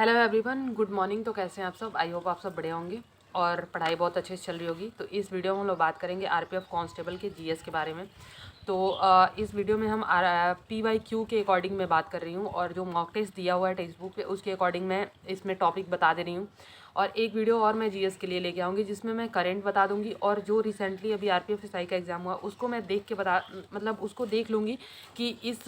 Hello everyone, good morning. तो कैसे हैं आप सब? आई होप आप सब बढ़िया होंगे और पढ़ाई बहुत अच्छे से चल रही होगी। तो इस वीडियो में हम लोग बात करेंगे आरपीएफ कांस्टेबल के जीएस के बारे में। तो इस वीडियो में हम PYQ के अकॉर्डिंग मैं बात कर रही हूँ और जो मॉक टेस्ट दिया हुआ है टेक्स्ट बुक पे उसके अकॉर्डिंग मैं इसमें टॉपिक बता दे रही हूँ। और एक वीडियो और मैं जीएस के लिए लेके आऊँगी जिसमें मैं करंट बता दूँगी और जो रिसेंटली अभी आरपीएफ एसआई का एग्ज़ाम हुआ उसको मैं देख के उसको देख लूँगी कि इस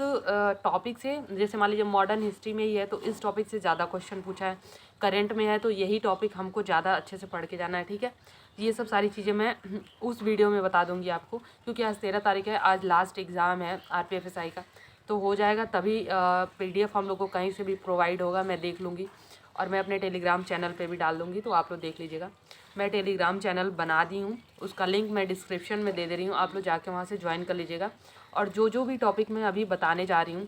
टॉपिक से, जैसे मान लीजिए मॉडर्न हिस्ट्री में ही है तो इस टॉपिक से ज़्यादा क्वेश्चन पूछा है, करंट में है तो यही टॉपिक हमको ज़्यादा अच्छे से पढ़ के जाना है। ठीक है, ये सब सारी चीज़ें मैं उस वीडियो में बता दूंगी आपको, क्योंकि आज 13 तारीख है, आज लास्ट एग्ज़ाम है आरपीएफ एसआई का। तो हो जाएगा तभी पीडीएफ हम लोग को कहीं से भी प्रोवाइड होगा, मैं देख लूँगी और मैं अपने टेलीग्राम चैनल पे भी डाल दूँगी, तो आप लोग देख लीजिएगा। मैं टेलीग्राम चैनल बना दी हूँ, उसका लिंक मैं डिस्क्रिप्शन में दे रही हूँ, आप लोग जाके वहाँ से ज्वाइन कर लीजिएगा। और जो जो भी टॉपिक मैं अभी बताने जा रही हूँ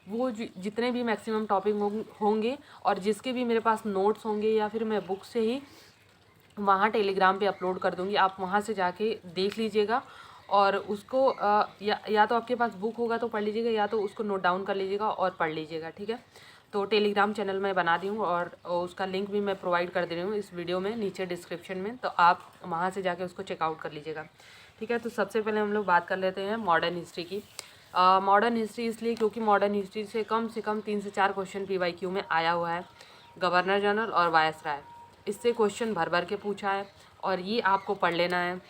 वो जितने भी मैक्सिमम टॉपिक होंगे और जिसके भी मेरे पास नोट्स होंगे या फिर मैं बुक से ही वहाँ टेलीग्राम पे अपलोड कर दूँगी, आप वहाँ से जाके देख लीजिएगा। और उसको या तो आपके पास बुक होगा तो पढ़ लीजिएगा, या तो उसको नोट डाउन कर लीजिएगा और पढ़ लीजिएगा। ठीक है, तो टेलीग्राम चैनल मैं बना दी हूँ और उसका लिंक भी मैं प्रोवाइड कर दे रही हूँ इस वीडियो में नीचे डिस्क्रिप्शन में, तो आप वहाँ से जाके उसको चेकआउट कर लीजिएगा। ठीक है, तो सबसे पहले हम लोग बात कर लेते हैं मॉडर्न हिस्ट्री की। मॉडर्न हिस्ट्री इसलिए क्योंकि मॉडर्न हिस्ट्री से कम 3 से 4 क्वेश्चन PYQ में आया हुआ है। गवर्नर जनरल और वायसराय, इससे क्वेश्चन भर भर के पूछा है और ये आपको पढ़ लेना है।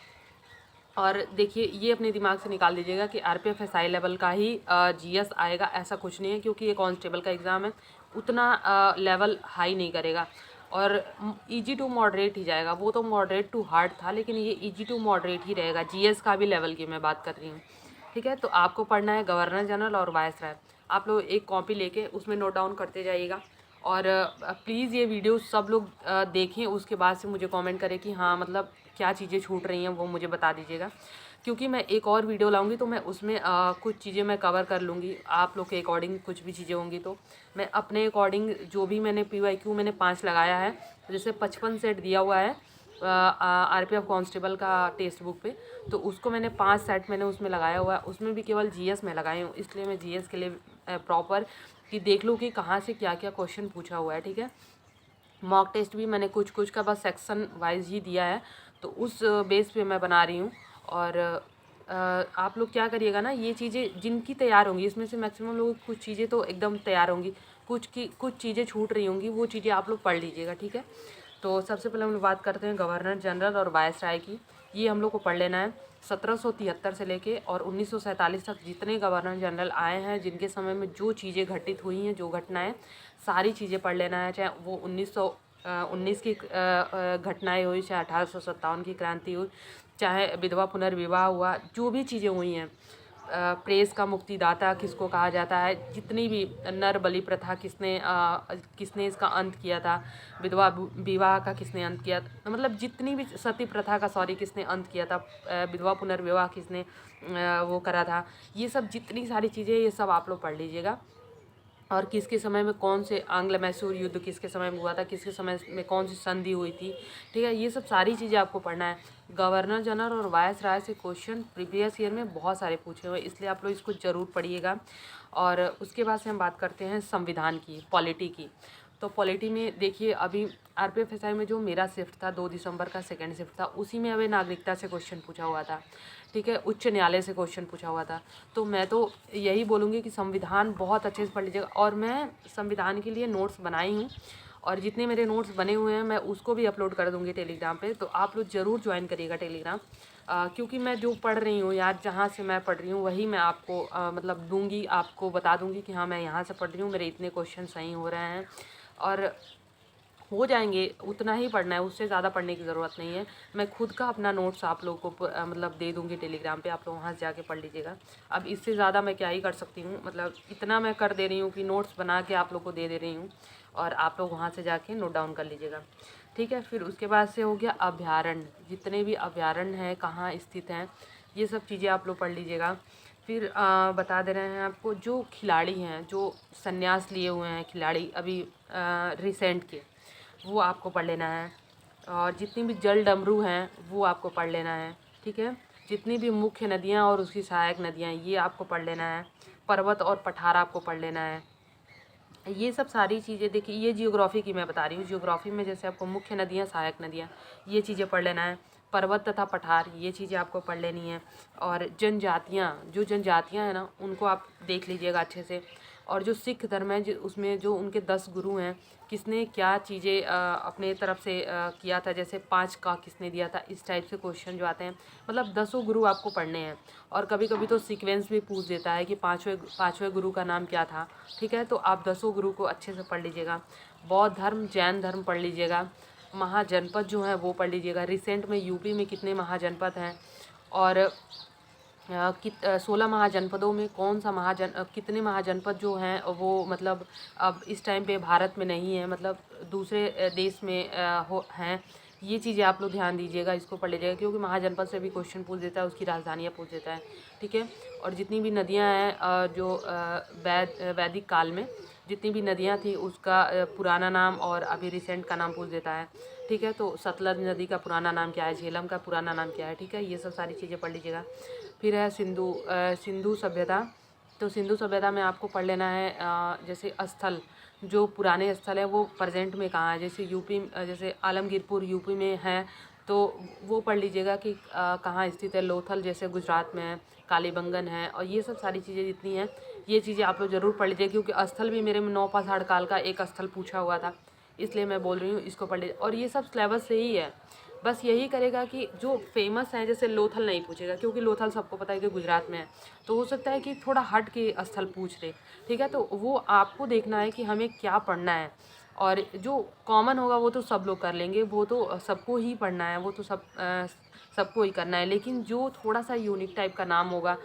और देखिए, ये अपने दिमाग से निकाल दीजिएगा कि आरपीएफ एसआई लेवल का ही जीएस आएगा, ऐसा कुछ नहीं है, क्योंकि ये कांस्टेबल का एग्ज़ाम है, उतना लेवल हाई नहीं करेगा और इजी टू मॉडरेट ही जाएगा। वो तो मॉडरेट टू हार्ड था, लेकिन ये इजी टू मॉडरेट ही रहेगा। जीएस का भी लेवल की मैं बात कर रही हूँ। ठीक है, तो आपको पढ़ना है गवर्नर जनरल और वायसराय। आप लोग एक कॉपी लेके उसमें नोट डाउन करते जाइएगा और प्लीज़ ये वीडियो सब लोग देखें, उसके बाद से मुझे कमेंट करें कि हाँ, मतलब क्या चीज़ें छूट रही हैं वो मुझे बता दीजिएगा। क्योंकि मैं एक और वीडियो लाऊंगी तो मैं उसमें कुछ चीज़ें मैं कवर कर लूँगी, आप लोग के अकॉर्डिंग कुछ भी चीज़ें होंगी तो मैं अपने अकॉर्डिंग जो भी मैंने PYQ मैंने 5 लगाया है, जैसे 55 सेट दिया हुआ है आरपीएफ कांस्टेबल का टेक्स्ट बुक पे, तो उसको मैंने 5 सेट मैंने उसमें लगाया हुआ है, उसमें भी केवल जीएस में लगाई हूँ, इसलिए मैं जीएस के लिए प्रॉपर कि देख लूँ कि कहाँ से क्या क्या क्वेश्चन पूछा हुआ है। ठीक है, मॉक टेस्ट भी मैंने कुछ कुछ का बस सेक्शन वाइज ही दिया है, तो उस बेस पे मैं बना रही हूँ। और आप लोग क्या करिएगा ना, ये चीज़ें जिनकी तैयार होंगी, इसमें से मैक्सिमम लोग कुछ चीज़ें तो एकदम तैयार होंगी, कुछ चीज़ें छूट रही होंगी, वो चीज़ें आप लोग पढ़ लीजिएगा। ठीक है, तो सबसे पहले हम लोग बात करते हैं गवर्नर जनरल और वायसराय की। ये हम लोग को पढ़ लेना है। 1773 से लेके और 1947 तक जितने गवर्नर जनरल आए हैं, जिनके समय में जो चीज़ें घटित हुई हैं, जो घटनाएं, सारी चीज़ें पढ़ लेना है। चाहे वो 1919 की घटनाएं हुई, चाहे 1857 की क्रांति हुई, चाहे विधवा पुनर्विवाह हुआ, जो भी चीज़ें हुई हैं, प्रेस का मुक्तिदाता किसको कहा जाता है, जितनी भी नर बलि प्रथा किसने इसका अंत किया था, विधवा विवाह का किसने अंत किया था, मतलब जितनी भी सती प्रथा का किसने अंत किया था, विधवा पुनर्विवाह किसने वो करा था, ये सब जितनी सारी चीज़ें, ये सब आप लोग पढ़ लीजिएगा। और किसके समय में कौन से आंग्ल मैसूर युद्ध किसके समय में हुआ था, किसके समय में कौन सी संधि हुई थी। ठीक है, ये सब सारी चीज़ें आपको पढ़ना है। गवर्नर जनरल और वायसराय से क्वेश्चन प्रीवियस ईयर में बहुत सारे पूछे हुए, इसलिए आप लोग इसको ज़रूर पढ़िएगा। और उसके बाद से हम बात करते हैं संविधान की, पॉलिटी की। तो पॉलिटी में देखिए, अभी आरपीएफ एसआई में जो मेरा शिफ्ट था 2 दिसंबर का सेकंड शिफ्ट था, उसी में अभी नागरिकता से क्वेश्चन पूछा हुआ था। ठीक है, उच्च न्यायालय से क्वेश्चन पूछा हुआ था। तो मैं तो यही बोलूँगी कि संविधान बहुत अच्छे से पढ़ लीजिएगा, और मैं संविधान के लिए नोट्स बनाई हूँ और जितने मेरे नोट्स बने हुए हैं मैं उसको भी अपलोड कर दूँगी टेलीग्राम पे, तो आप लोग ज़रूर ज्वाइन करिएगा टेलीग्राम। क्योंकि मैं जो पढ़ रही हूँ यार, जहाँ से मैं पढ़ रही हूँ वही मैं आपको मतलब दूँगी, आपको बता दूँगी कि हाँ, मैं यहाँ से पढ़ रही हूँ, मेरे इतने क्वेश्चन सही हो रहे हैं और हो जाएंगे। उतना ही पढ़ना है, उससे ज़्यादा पढ़ने की ज़रूरत नहीं है। मैं खुद का अपना नोट्स आप लोगों को मतलब दे दूँगी टेलीग्राम पे, आप लोग वहाँ से जाके पढ़ लीजिएगा। अब इससे ज़्यादा मैं क्या ही कर सकती हूँ, मतलब इतना मैं कर दे रही हूँ कि नोट्स बना के आप लोग को दे रही हूँ और आप लोग वहाँ से जाके नोट डाउन कर लीजिएगा। ठीक है, फिर उसके बाद से हो गया अभयारण्य, जितने भी अभयारण्य हैं कहाँ स्थित हैं, ये सब चीज़ें आप लोग पढ़ लीजिएगा। फिर बता दे रहे हैं आपको, जो खिलाड़ी हैं, जो संन्यास लिए हुए हैं खिलाड़ी अभी रिसेंट के, वो आपको पढ़ लेना है। और जितनी भी जल डमरू हैं वो आपको पढ़ लेना है। ठीक है, जितनी भी मुख्य नदियाँ और उसकी सहायक नदियाँ, ये आपको पढ़ लेना है। पर्वत और पठार आपको पढ़ लेना है। ये सब सारी चीज़ें देखिए, ये जियोग्राफी की मैं बता रही हूँ। जियोग्राफी में जैसे आपको मुख्य नदियाँ, सहायक नदियाँ, ये चीज़ें पढ़ लेना है। पर्वत तथा पठार, ये चीज़ें आपको पढ़ लेनी है। और जनजातियाँ, जो जनजातियाँ हैं ना, उनको आप देख लीजिएगा अच्छे से। और जो सिख धर्म है, उसमें जो उनके 10 गुरु हैं, किसने क्या चीज़ें अपने तरफ से किया था, जैसे 5 का किसने दिया था, इस टाइप से क्वेश्चन जो आते हैं। मतलब 10 गुरु आपको पढ़ने हैं। और कभी कभी तो सीक्वेंस भी पूछ देता है कि पाँचवें गुरु का नाम क्या था। ठीक है, तो आप 10 गुरु को अच्छे से पढ़ लीजिएगा। बौद्ध धर्म, जैन धर्म पढ़ लीजिएगा। महाजनपद जो है वो पढ़ लीजिएगा। रिसेंट में यूपी में कितने महाजनपद हैं, और 16 महाजनपदों में कौन सा कितने महाजनपद जो हैं वो मतलब अब इस टाइम पे भारत में नहीं है, मतलब दूसरे देश में हैं। ये चीज़ें आप लोग ध्यान दीजिएगा, इसको पढ़ लीजिएगा, क्योंकि महाजनपद से भी क्वेश्चन पूछ देता है, उसकी राजधानियाँ पूछ देता है। ठीक है, और जितनी भी नदियाँ हैं जो वैदिक काल में जितनी भी नदियाँ थी उसका पुराना नाम और अभी रिसेंट का नाम पूछ देता है। ठीक है, तो सतलज नदी का पुराना नाम क्या है, झेलम का पुराना नाम क्या है। ठीक है, ये सब सारी चीज़ें पढ़ लीजिएगा। फिर है सिंधु सभ्यता। तो सिंधु सभ्यता में आपको पढ़ लेना है जैसे स्थल, जो पुराने स्थल है वो प्रेजेंट में कहाँ है। जैसे यूपी, जैसे आलमगीरपुर यूपी में है, तो वो पढ़ लीजिएगा कि कहाँ स्थित है। लोथल जैसे गुजरात में है, कालीबंगन है, और ये सब सारी चीज़ें जितनी हैं, ये चीज़ें आप लोग ज़रूर पढ़ लीजिए, क्योंकि स्थल भी मेरे में 9 पाषाण काल का एक स्थल पूछा हुआ था, इसलिए मैं बोल रही हूँ इसको पढ़ लीजिए। और ये सब सिलेबस से ही है। बस यही करेगा कि जो फेमस है, जैसे लोथल नहीं पूछेगा, क्योंकि लोथल सबको पता है कि गुजरात में है, तो हो सकता है कि थोड़ा हट के स्थल पूछ दे। ठीक है, तो वो आपको देखना है कि हमें क्या पढ़ना है। और जो कॉमन होगा वो तो सब लोग कर लेंगे, वो तो सबको ही पढ़ना है, वो तो सबको ही करना है। लेकिन जो थोड़ा सा यूनिक टाइप का नाम होगा,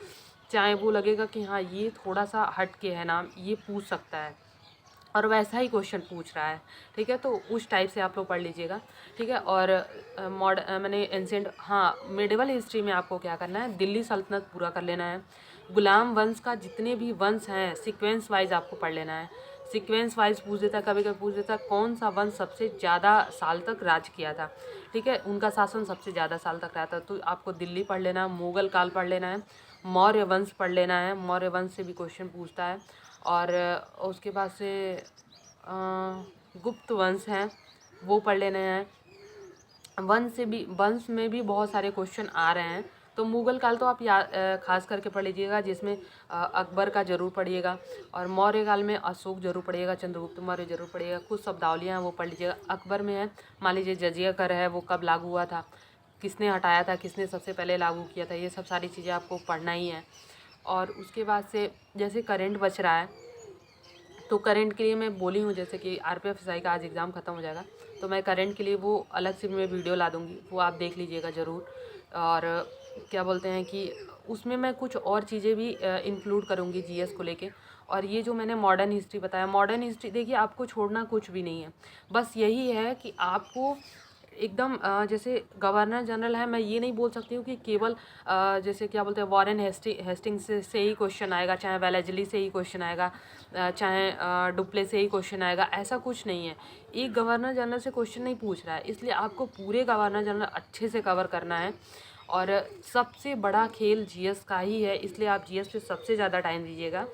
चाहे वो लगेगा कि हाँ ये थोड़ा सा हट के है नाम, ये पूछ सकता है, और वैसा ही क्वेश्चन पूछ रहा है। ठीक है, तो उस टाइप से आप लोग पढ़ लीजिएगा। ठीक है, और मैंने एंसेंट, हाँ, मिडिवल हिस्ट्री में आपको क्या करना है, दिल्ली सल्तनत पूरा कर लेना है। गुलाम वंश का जितने भी वंश हैं सीक्वेंस वाइज आपको पढ़ लेना है। सीक्वेंस वाइज पूछ देता है, कभी कभी पूछ देता है कौन सा वंश सबसे ज़्यादा साल तक राज किया था। ठीक है, उनका शासन सबसे ज़्यादा साल तक रहा था, तो आपको दिल्ली पढ़ लेना है, मुग़ल काल पढ़ लेना है, मौर्य वंश पढ़ लेना है, मौर्य वंश से भी क्वेश्चन पूछता है। और उसके बाद से गुप्त वंश हैं, वो पढ़ लेने हैं। वंश में भी बहुत सारे क्वेश्चन आ रहे हैं, तो मुग़ल काल तो आप खास करके पढ़ लीजिएगा, जिसमें अकबर का जरूर पढ़िएगा, और मौर्य काल में अशोक जरूर पढ़िएगा, चंद्रगुप्त मौर्य जरूर पढ़िएगा। कुछ शब्दावलियाँ हैं वो पढ़ लीजिएगा। अकबर में है, मान लीजिए जजिया कर है, वो कब लागू हुआ था, किसने हटाया था, किसने सबसे पहले लागू किया था, ये सब सारी चीज़ें आपको पढ़ना ही है। और उसके बाद से जैसे करेंट बच रहा है, तो करंट के लिए मैं बोली हूँ, जैसे कि आरपीएफ एसआई का आज एग्ज़ाम ख़त्म हो जाएगा, तो मैं करंट के लिए वो अलग से मैं वीडियो ला दूँगी, वो आप देख लीजिएगा ज़रूर। और क्या बोलते हैं कि उसमें मैं कुछ और चीज़ें भी इंक्लूड करूँगी जीएस को लेके। और ये जो मैंने मॉडर्न हिस्ट्री बताया, मॉडर्न हिस्ट्री देखिए, आपको छोड़ना कुछ भी नहीं है, बस यही है कि आपको एकदम जैसे गवर्नर जनरल है, मैं ये नहीं बोल सकती हूँ कि केवल जैसे क्या बोलते हैं वॉरेन हेस्टिंग्स से ही क्वेश्चन आएगा, चाहे वेलेजली से ही क्वेश्चन आएगा, चाहे डुप्ले से ही क्वेश्चन आएगा, ऐसा कुछ नहीं है। एक गवर्नर जनरल से क्वेश्चन नहीं पूछ रहा है, इसलिए आपको पूरे गवर्नर जनरल अच्छे से कवर करना है। और सबसे बड़ा खेल जीएस का ही है, इसलिए आप जीएस पे सबसे ज़्यादा टाइम दीजिएगा,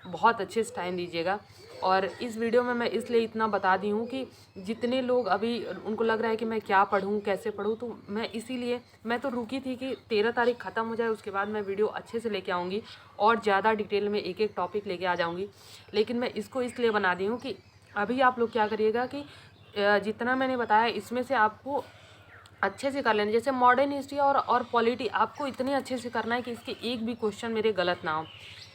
बहुत अच्छे से टाइम दीजिएगा। और इस वीडियो में मैं इसलिए इतना बता दी हूँ कि जितने लोग अभी उनको लग रहा है कि मैं क्या पढ़ूँ, कैसे पढ़ूँ, तो मैं इसीलिए मैं तो रुकी थी कि 13 तारीख ख़त्म हो जाए, उसके बाद मैं वीडियो अच्छे से लेके आऊँगी और ज़्यादा डिटेल में एक एक टॉपिक लेके आ जाऊँगी। लेकिन मैं इसको इसलिए बना दी हूँ कि अभी आप लोग क्या करिएगा कि जितना मैंने बताया इसमें से आपको अच्छे से कर लेना। जैसे मॉडर्न हिस्ट्री और पॉलिटी आपको इतने अच्छे से करना है कि इसके एक भी क्वेश्चन मेरे गलत ना हो।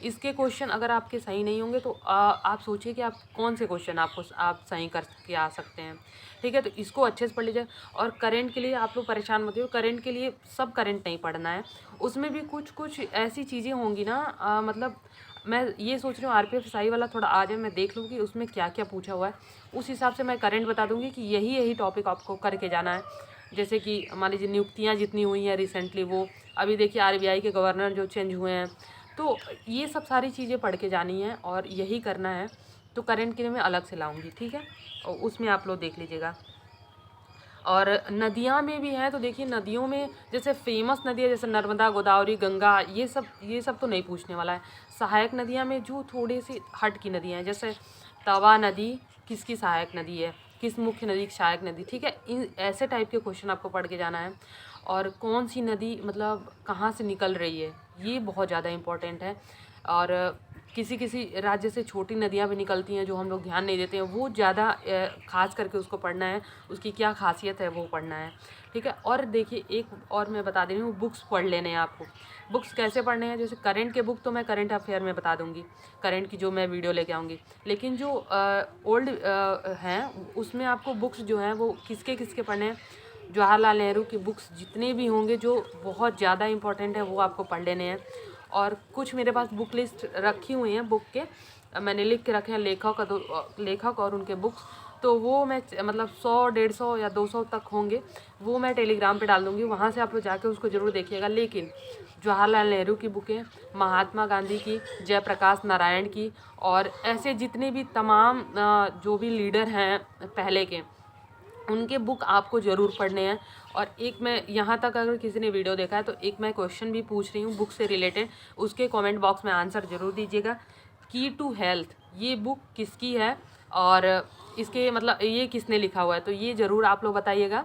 इसके क्वेश्चन अगर आपके सही नहीं होंगे तो आप सोचिए कि आप कौन से क्वेश्चन आप सही करके आ सकते हैं। ठीक है, तो इसको अच्छे से पढ़ लीजिए। और करंट के लिए आप लोग परेशान मत हो, करंट के लिए सब करंट नहीं पढ़ना है, उसमें भी कुछ कुछ ऐसी चीज़ें होंगी ना, मतलब मैं ये सोच रही हूँ आरपीएफ एसआई वाला थोड़ा आ जाए, मैं देख लूँ कि उसमें क्या क्या पूछा हुआ है, उस हिसाब से मैं करंट बता दूँगी कि यही यही टॉपिक आपको करके जाना है। जैसे कि मान लीजिए नियुक्तियाँ जितनी हुई हैं रिसेंटली, वो अभी देखिए आरबीआई के गवर्नर जो चेंज हुए हैं, तो ये सब सारी चीज़ें पढ़ के जानी है और यही करना है। तो करंट के लिए मैं अलग से लाऊंगी, ठीक है, और उसमें आप लोग देख लीजिएगा। और नदियाँ में भी हैं, तो देखिए नदियों में जैसे फेमस नदियाँ जैसे नर्मदा, गोदावरी, गंगा, ये सब तो नहीं पूछने वाला है। सहायक नदियाँ में जो थोड़ी सी हट की नदियाँ हैं, जैसे तवा नदी किसकी सहायक नदी है, किस मुख्य नदी की सहायक नदी, ठीक है। इन ऐसे टाइप के क्वेश्चन आपको पढ़ के जाना है। और कौन सी नदी मतलब कहाँ से निकल रही है, ये बहुत ज़्यादा इम्पोर्टेंट है। और किसी किसी राज्य से छोटी नदियाँ भी निकलती हैं जो हम लोग ध्यान नहीं देते हैं, वो ज़्यादा खास करके उसको पढ़ना है, उसकी क्या खासियत है वो पढ़ना है, ठीक है। और देखिए एक और मैं बता दे रही हूँ, बुक्स पढ़ लेने हैं आपको। बुक्स कैसे पढ़ने हैं, जैसे करंट के बुक तो मैं करंट अफेयर में बता दूँगी, करंट की जो मैं वीडियो लेके आऊँगी। लेकिन जो ओल्ड हैं उसमें आपको बुक्स जो हैं वो किसके किसके पढ़ने हैं, जवाहरलाल नेहरू की बुक्स जितने भी होंगे जो बहुत ज़्यादा इंपॉर्टेंट है वो आपको पढ़ लेने हैं। और कुछ मेरे पास बुक लिस्ट रखी हुई हैं बुक के, मैंने लिख के रखे हैं लेखक और उनके बुक्स, तो वो मैं मतलब 100 150 या 200 तक होंगे, वो मैं टेलीग्राम पे डाल दूँगी, वहाँ से आप लोग जाके उसको ज़रूर देखिएगा। लेकिन जवाहरलाल नेहरू की बुकें, महात्मा गांधी की, जयप्रकाश नारायण की, और ऐसे जितने भी तमाम जो भी लीडर हैं पहले के, उनके बुक आपको ज़रूर पढ़ने हैं। और एक मैं यहाँ तक अगर किसी ने वीडियो देखा है तो एक मैं क्वेश्चन भी पूछ रही हूँ बुक से रिलेटेड, उसके कमेंट बॉक्स में आंसर ज़रूर दीजिएगा। की टू हेल्थ ये बुक किसकी है और इसके मतलब ये किसने लिखा हुआ है, तो ये ज़रूर आप लोग बताइएगा,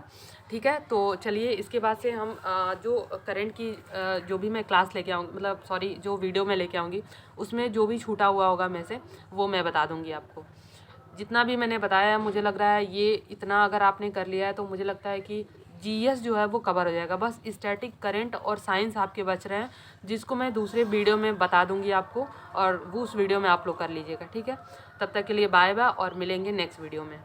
ठीक है। तो चलिए इसके बाद से हम जो करंट की जो भी मैं क्लास लेके आऊँगी, मतलब सॉरी जो वीडियो मैं लेके आऊँगी उसमें जो भी छूटा हुआ होगा में से वो मैं बता दूँगी आपको। जितना भी मैंने बताया है मुझे लग रहा है ये इतना अगर आपने कर लिया है तो मुझे लगता है कि जीएस जो है वो कवर हो जाएगा। बस स्टैटिक, करंट और साइंस आपके बच रहे हैं, जिसको मैं दूसरे वीडियो में बता दूंगी आपको, और वो उस वीडियो में आप लोग कर लीजिएगा, ठीक है। तब तक के लिए बाय बाय और मिलेंगे नेक्स्ट वीडियो में।